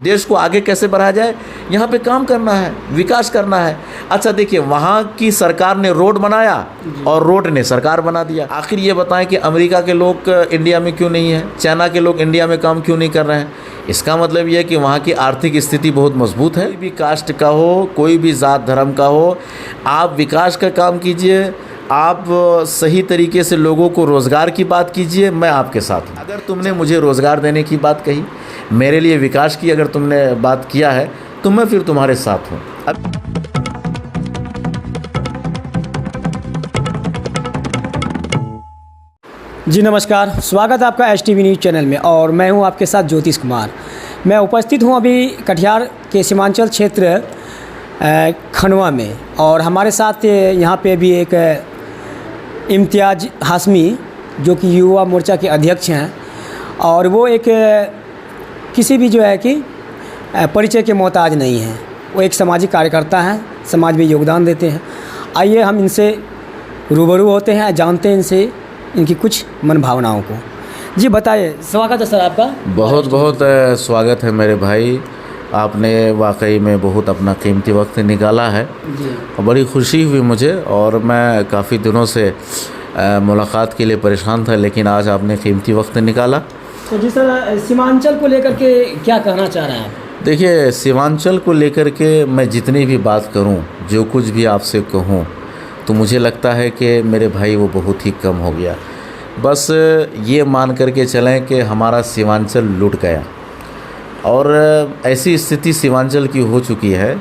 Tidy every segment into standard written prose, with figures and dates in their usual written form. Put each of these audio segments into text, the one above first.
देश को आगे कैसे बढ़ाया जाए, यहाँ पे काम करना है, विकास करना है। अच्छा देखिए, वहाँ की सरकार ने रोड बनाया और रोड ने सरकार बना दिया। आखिर ये बताएं कि अमेरिका के लोग इंडिया में क्यों नहीं है, चाइना के लोग इंडिया में काम क्यों नहीं कर रहे हैं। इसका मतलब ये है कि वहाँ की आर्थिक स्थिति बहुत मजबूत है। कोई भी कास्ट का हो, कोई भी जात धर्म का हो, आप विकास का काम कीजिए, आप सही तरीके से लोगों को रोज़गार की बात कीजिए, मैं आपके साथ हूँ। अगर तुमने मुझे रोज़गार देने की बात कही, मेरे लिए विकास की अगर तुमने बात किया है, तो मैं फिर तुम्हारे साथ हूँ। जी नमस्कार, स्वागत है आपका STV न्यूज़ चैनल में और मैं हूं आपके साथ ज्योतिष कुमार। मैं उपस्थित हूं अभी कटिहार के सीमांचल क्षेत्र खंडवा में और हमारे साथ यहां पे भी एक इम्तियाज़ हाशमी जो कि युवा मोर्चा के अध्यक्ष हैं और वो एक किसी भी जो है कि परिचय के मोहताज नहीं हैं। वो एक सामाजिक कार्यकर्ता हैं, समाज में योगदान देते हैं। आइए हम इनसे रूबरू होते हैं, जानते हैं इनसे इनकी कुछ मन भावनाओं को। जी बताइए, स्वागत है सर आपका। बहुत बहुत स्वागत है मेरे भाई, आपने वाकई में बहुत अपना कीमती वक्त निकाला है जी। बड़ी खुशी हुई मुझे और मैं काफ़ी दिनों से मुलाकात के लिए परेशान था, लेकिन आज आपने कीमती वक्त निकाला। तो जी सर, सीमांचल को लेकर के क्या कहना चाह रहे हैं? देखिए, सीमांचल को लेकर के मैं जितनी भी बात करूं, जो कुछ भी आपसे कहूं, तो मुझे लगता है कि मेरे भाई वो बहुत ही कम हो गया। बस ये मान करके चलें कि हमारा सीमांचल लूट गया और ऐसी स्थिति सीमांचल की हो चुकी है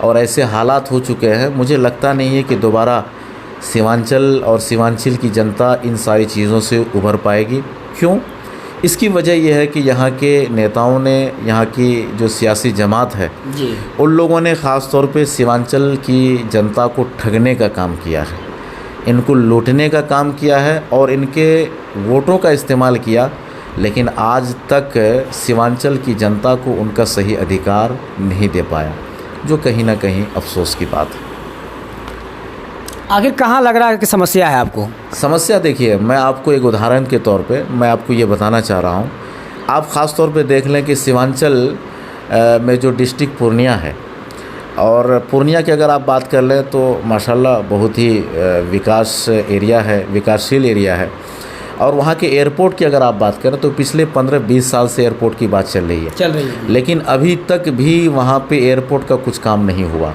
और ऐसे हालात हो चुके हैं, मुझे लगता नहीं है कि दोबारा सीमांचल और सीमांचल की जनता इन सारी चीज़ों से उभर पाएगी। क्यों? इसकी वजह यह है कि यहाँ के नेताओं ने, यहाँ की जो सियासी जमात है जी, उन लोगों ने ख़ास तौर पे सीमांचल की जनता को ठगने का काम किया है, इनको लूटने का काम किया है और इनके वोटों का इस्तेमाल किया, लेकिन आज तक सीमांचल की जनता को उनका सही अधिकार नहीं दे पाया, जो कहीं ना कहीं अफसोस की बात है। आखिर कहाँ लग रहा है कि समस्या है आपको? समस्या देखिए, मैं आपको एक उदाहरण के तौर पे मैं आपको ये बताना चाह रहा हूँ। आप ख़ास तौर पे देख लें कि सीमांचल में जो डिस्ट्रिक्ट पूर्णिया है और पूर्णिया की अगर आप बात कर लें तो माशाल्लाह बहुत ही विकास एरिया है, विकासशील एरिया है। और वहाँ के एयरपोर्ट की अगर आप बात करें तो पिछले 15-20 साल से एयरपोर्ट की बात चल रही है, लेकिन अभी तक भी वहाँ पे एयरपोर्ट का कुछ काम नहीं हुआ।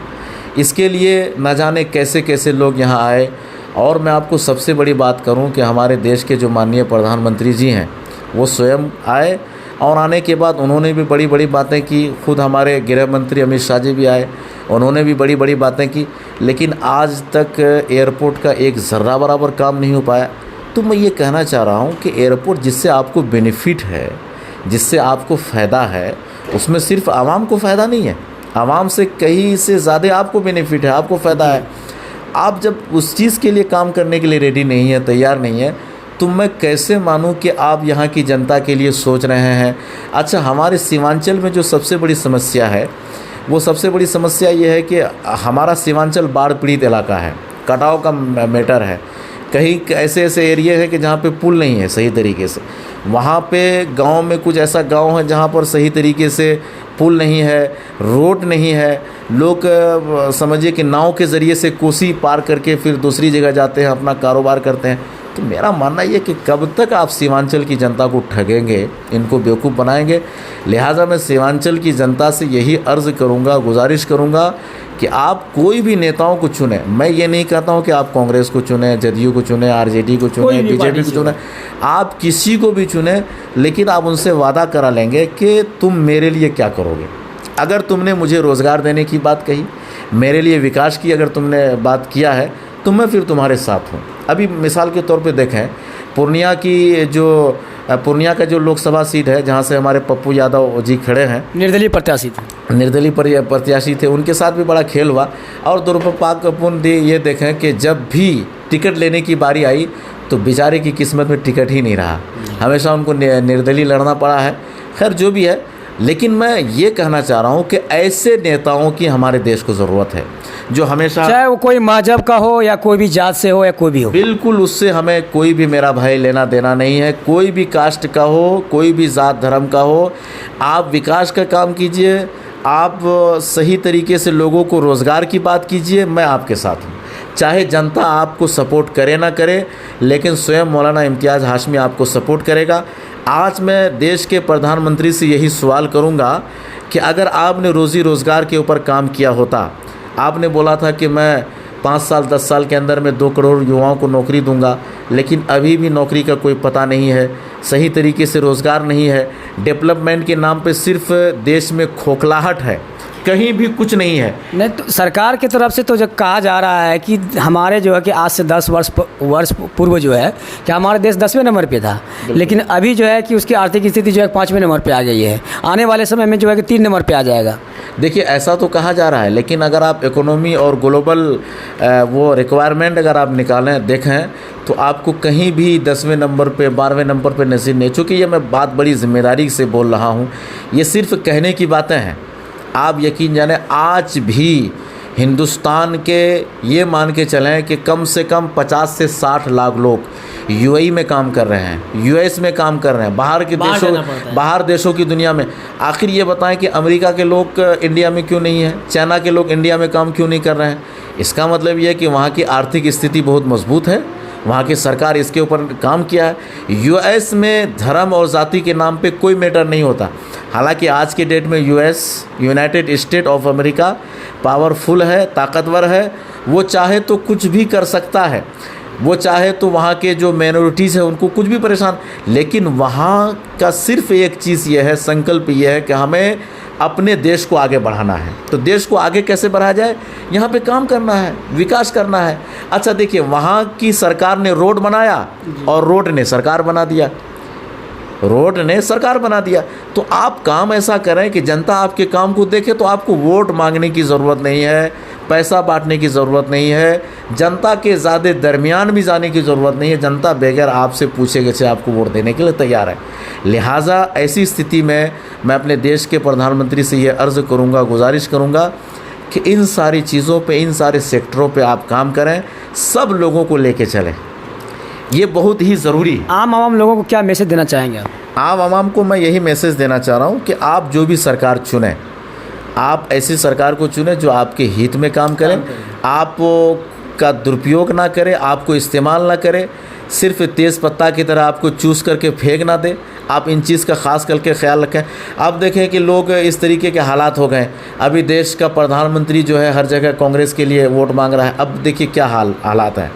इसके लिए न जाने कैसे कैसे लोग यहाँ आए। और मैं आपको सबसे बड़ी बात करूँ कि हमारे देश के जो माननीय प्रधानमंत्री जी हैं, वो स्वयं आए और आने के बाद उन्होंने भी बड़ी बड़ी बातें की। खुद हमारे गृह मंत्री अमित शाह जी भी आए, उन्होंने भी बड़ी बड़ी बातें की, लेकिन आज तक एयरपोर्ट का एक ज़र्रा बराबर काम नहीं हो पाया। तो मैं ये कहना चाह रहा हूँ कि एयरपोर्ट जिससे आपको बेनिफिट है, जिससे आपको फ़ायदा है, उसमें सिर्फ आवाम को फ़ायदा नहीं है, आवाम से कहीं से ज़्यादा आपको बेनिफिट है, आपको फ़ायदा है। आप जब उस चीज़ के लिए काम करने के लिए रेडी नहीं है, तैयार नहीं है, तो मैं कैसे मानूं कि आप यहाँ की जनता के लिए सोच रहे हैं। अच्छा, हमारे सीमांचल में जो सबसे बड़ी समस्या है, वो सबसे बड़ी समस्या ये है कि हमारा सीमांचल बाढ़ पीड़ित इलाका है, कटाव का मैटर है। कहीं ऐसे ऐसे एरिया है कि जहाँ पे पुल नहीं है सही तरीके से, वहाँ पे गांव में कुछ ऐसा गांव है जहाँ पर सही तरीके से पुल नहीं है, रोड नहीं है। लोग समझिए कि नाव के ज़रिए से कोसी पार करके फिर दूसरी जगह जाते हैं, अपना कारोबार करते हैं। तो मेरा मानना ये कि कब तक आप सीमांचल की जनता को ठगेंगे, इनको बेवकूफ़ बनाएंगे। लिहाजा मैं सीमांचल की जनता से यही अर्ज़ करूँगा, गुजारिश करूँगा कि आप कोई भी नेताओं को चुनें। मैं ये नहीं कहता हूँ कि आप कांग्रेस को चुनें, जदयू को चुनें, RJD को चुनें, BJP को चुनें, आप किसी को भी चुनें, लेकिन आप उनसे वादा करा लेंगे कि तुम मेरे लिए क्या करोगे। अगर तुमने मुझे रोज़गार देने की बात कही, मेरे लिए विकास की अगर तुमने बात किया है, तो मैं फिर तुम्हारे साथ हूँ। अभी मिसाल के तौर पे देखें, पूर्णिया का जो लोकसभा सीट है, जहाँ से हमारे पप्पू यादव जी खड़े हैं, निर्दलीय प्रत्याशी थे, उनके साथ भी बड़ा खेल हुआ। और दुर्भाग्यपूर्ण ये देखें कि जब भी टिकट लेने की बारी आई तो बेचारे की किस्मत में टिकट ही नहीं रहा, हमेशा उनको निर्दलीय लड़ना पड़ा है। खैर जो भी है, लेकिन मैं ये कहना चाह रहा हूँ कि ऐसे नेताओं की हमारे देश को ज़रूरत है जो हमेशा, चाहे वो कोई मजहब का हो या कोई भी जात से हो या कोई भी हो, बिल्कुल उससे हमें कोई भी मेरा भाई लेना देना नहीं है, कोई भी कास्ट का हो, कोई भी ज़ात धर्म का हो। आप विकास का काम कीजिए, आप सही तरीके से लोगों को रोज़गार की बात कीजिए, मैं आपके साथ हूँ। चाहे जनता आपको सपोर्ट करे ना करे, लेकिन स्वयं मौलाना इम्तियाज़ हाशमी आपको सपोर्ट करेगा। आज मैं देश के प्रधानमंत्री से यही सवाल करूंगा कि अगर आपने रोज़ी रोज़गार के ऊपर काम किया होता, आपने बोला था कि मैं 5 साल 10 साल के अंदर में 2 करोड़ युवाओं को नौकरी दूंगा, लेकिन अभी भी नौकरी का कोई पता नहीं है, सही तरीके से रोज़गार नहीं है, डेवलपमेंट के नाम पे सिर्फ देश में खोखलाहट है, कहीं भी कुछ नहीं है। नहीं तो सरकार की तरफ से तो जो कहा जा रहा है कि हमारे जो है कि आज से 10 वर्ष पूर्व जो है कि हमारा देश 10वें नंबर पे था, लेकिन अभी जो है कि उसकी आर्थिक स्थिति जो है 5वें नंबर पे आ गई है, आने वाले समय में जो है कि 3 नंबर पे आ जाएगा। देखिए ऐसा तो कहा जा रहा है, लेकिन अगर आप इकोनॉमी और ग्लोबल वो रिक्वायरमेंट अगर आप निकालें देखें तो आपको कहीं भी 10वें नंबर पे 12वें नंबर पे नज़र नहीं। चूँकि ये मैं बात बड़ी ज़िम्मेदारी से बोल रहा हूँ, ये सिर्फ कहने की बातें हैं। आप यकीन जाने आज भी हिंदुस्तान के ये मान के चलें कि कम से कम 50 से 60 लाख लोग यूएई में काम कर रहे हैं, यूएस में काम कर रहे हैं, बाहर देशों की दुनिया में। आखिर ये बताएं कि अमेरिका के लोग इंडिया में क्यों नहीं हैं, चाइना के लोग इंडिया में काम क्यों नहीं कर रहे हैं? इसका मतलब ये है कि वहाँ की आर्थिक स्थिति बहुत मजबूत है, वहाँ की सरकार इसके ऊपर काम किया है। यूएस में धर्म और जाति के नाम पे कोई मैटर नहीं होता। हालांकि आज के डेट में US, United state of America powerful है, ताकतवर है, वो चाहे तो कुछ भी कर सकता है, वो चाहे तो वहाँ के जो माइनॉरिटीज़ है उनको कुछ भी परेशान, लेकिन वहाँ का सिर्फ एक चीज़ ये है, संकल्प ये है कि हमें अपने देश को आगे बढ़ाना है। तो देश को आगे कैसे बढ़ाया जाए, यहाँ पे काम करना है, विकास करना है। अच्छा देखिए, वहाँ की सरकार ने रोड बनाया और रोड ने सरकार बना दिया, रोड ने सरकार बना दिया। तो आप काम ऐसा करें कि जनता आपके काम को देखे, तो आपको वोट मांगने की ज़रूरत नहीं है, पैसा बांटने की ज़रूरत नहीं है, जनता के ज़्यादा दरमियान भी जाने की ज़रूरत नहीं है। जनता बगैर आपसे पूछे गए आपको वोट देने के लिए तैयार है। लिहाजा ऐसी स्थिति में मैं अपने देश के प्रधानमंत्री से ये अर्ज़ करूँगा, गुजारिश करूँगा कि इन सारी चीज़ों पे, इन सारे सेक्टरों पे आप काम करें, सब लोगों को लेके चलें, ये बहुत ही ज़रूरी है। आम लोगों को क्या मैसेज देना चाहेंगे आप? आम को मैं यही मैसेज देना चाह रहा हूँ कि आप जो भी सरकार चुनें, आप ऐसी सरकार को चुनें जो आपके हित में काम करें, आप का दुरुपयोग ना करे, आपको इस्तेमाल ना करे, सिर्फ तेज़ पत्ता की तरह आपको चूस करके फेंक ना दे। आप इन चीज़ का ख़ास करके ख्याल रखें। अब देखें कि लोग इस तरीके के हालात हो गए, अभी देश का प्रधानमंत्री जो है हर जगह कांग्रेस के लिए वोट मांग रहा है। अब देखिए क्या हालात है,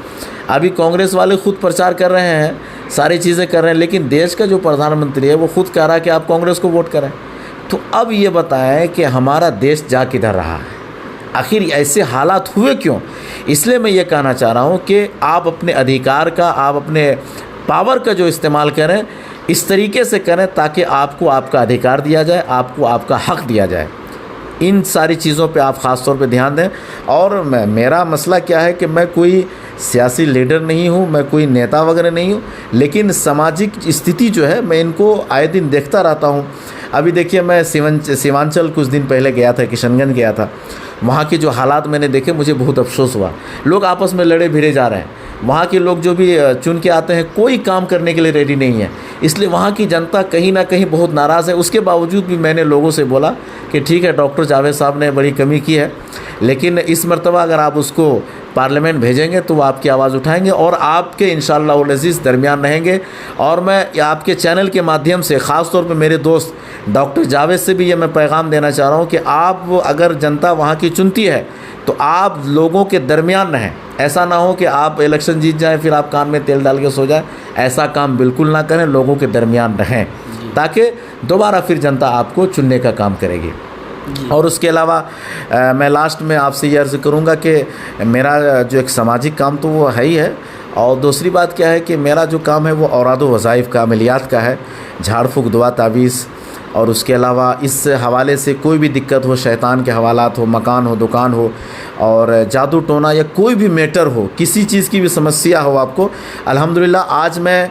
अभी कांग्रेस वाले खुद प्रचार कर रहे हैं, सारी चीज़ें कर रहे हैं, लेकिन देश का जो प्रधानमंत्री है वो खुद कह रहा है कि आप कांग्रेस को वोट करें। तो अब ये बताएं कि हमारा देश जा किधर रहा है, आखिर ऐसे हालात हुए क्यों? इसलिए मैं ये कहना चाह रहा हूँ कि आप अपने अधिकार का, आप अपने पावर का जो इस्तेमाल करें, इस तरीके से करें ताकि आपको आपका अधिकार दिया जाए, आपको आपका हक़ दिया जाए। इन सारी चीज़ों पे आप ख़ास तौर पे ध्यान दें। और मेरा मसला क्या है कि मैं कोई सियासी लीडर नहीं हूँ, मैं कोई नेता वगैरह नहीं हूँ, लेकिन सामाजिक स्थिति जो है मैं इनको आए दिन देखता रहता हूँ। अभी देखिए, मैं सीमांचल कुछ दिन पहले गया था, किशनगंज गया था, वहाँ के जो हालात मैंने देखे, मुझे बहुत अफसोस हुआ। लोग आपस में लड़े भिड़े जा रहे हैं, वहाँ के लोग जो भी चुन के आते हैं कोई काम करने के लिए रेडी नहीं है, इसलिए वहाँ की जनता कहीं ना कहीं बहुत नाराज़ है। उसके बावजूद भी मैंने लोगों से बोला कि ठीक है, डॉक्टर जावेद साहब ने बड़ी कमी की है, लेकिन इस मरतबा अगर आप उसको पार्लियामेंट भेजेंगे तो वो आपकी आवाज़ उठाएंगे और आपके इंशाअल्लाह अज़ीज़ दरमियान रहेंगे। और मैं आपके चैनल के माध्यम से ख़ास तौर पे मेरे दोस्त डॉक्टर जावेद से भी ये मैं पैगाम देना चाह रहा हूँ कि आप अगर जनता वहाँ की चुनती है तो आप लोगों के दरमियान रहें। ऐसा ना हो कि आप इलेक्शन जीत जाएं फिर आप कान में तेल डाल के सो जाएं, ऐसा काम बिल्कुल ना करें, लोगों के दरमियान रहें ताकि दोबारा फिर जनता आपको चुनने का काम करेगी। और उसके अलावा मैं लास्ट में आपसे ये अर्ज़ करूँगा कि मेरा जो एक सामाजिक काम तो वो है ही है, और दूसरी बात क्या है कि मेरा जो काम है वो औराद व वज़ाइफ का, अमलियात का है, झाड़ फूँक, दुआ, तावीज़, और उसके अलावा इस हवाले से कोई भी दिक्कत हो, शैतान के हवालात हो, मकान हो, दुकान हो, और जादू टोना या कोई भी मैटर हो, किसी चीज़ की भी समस्या हो आपको, अल्हम्दुलिल्लाह आज मैं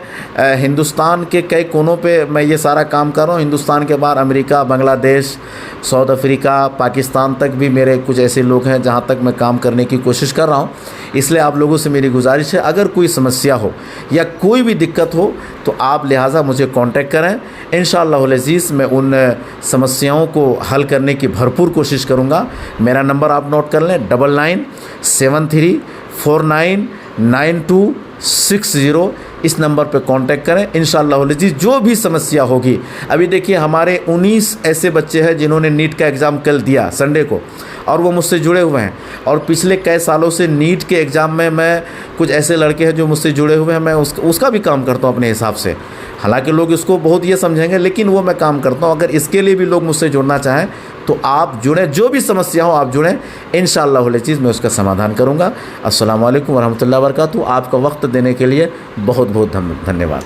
हिंदुस्तान के कई कोनों पे मैं ये सारा काम कर रहा हूँ। हिंदुस्तान के बाहर America, Bangladesh, south Africa, Pakistan तक भी मेरे कुछ ऐसे लोग हैं जहाँ तक मैं काम करने की कोशिश कर रहा हूँ। इसलिए आप लोगों से मेरी गुजारिश है, अगर कोई समस्या हो या कोई भी दिक्कत हो तो आप लिहाजा मुझे कांटेक्ट करें। इंशाअल्लाहुल अज़ीज़ मैं उन समस्याओं को हल करने की भरपूर कोशिश करूँगा। मेरा नंबर आप नोट कर लें 9973499260। इस नंबर पे कांटेक्ट करें। इंशाअल्लाहुल अज़ीज़ जो भी समस्या होगी, अभी देखिए हमारे 19 ऐसे बच्चे हैं जिन्होंने नीट का एग्ज़ाम कल दिया संडे को, और वो मुझसे जुड़े हुए हैं। और पिछले कई सालों से नीट के एग्ज़ाम में मैं कुछ ऐसे लड़के हैं जो मुझसे जुड़े हुए हैं, मैं उसका भी काम करता हूँ अपने हिसाब से। हालांकि लोग इसको बहुत ये समझेंगे, लेकिन वो मैं काम करता हूँ। अगर इसके लिए भी लोग मुझसे जुड़ना चाहें तो आप जुड़ें, जो भी समस्या हो आप जुड़ें, इंशाअल्लाहुल अज़ीज़ मैं उसका समाधान करूँगा। अस्सलामु अलैकुम वरहमतुल्लाहि वबरकातुहू। आपका वक्त देने के लिए बहुत बहुत धन्यवाद।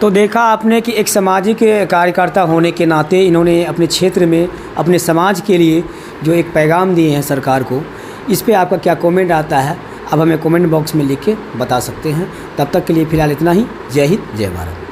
तो देखा आपने कि एक सामाजिक कार्यकर्ता होने के नाते इन्होंने अपने क्षेत्र में अपने समाज के लिए जो एक पैगाम दिए हैं सरकार को, इस पे आपका क्या कमेंट आता है, अब हमें कमेंट बॉक्स में लिख के बता सकते हैं। तब तक के लिए फ़िलहाल इतना ही। जय हिंद, जय भारत।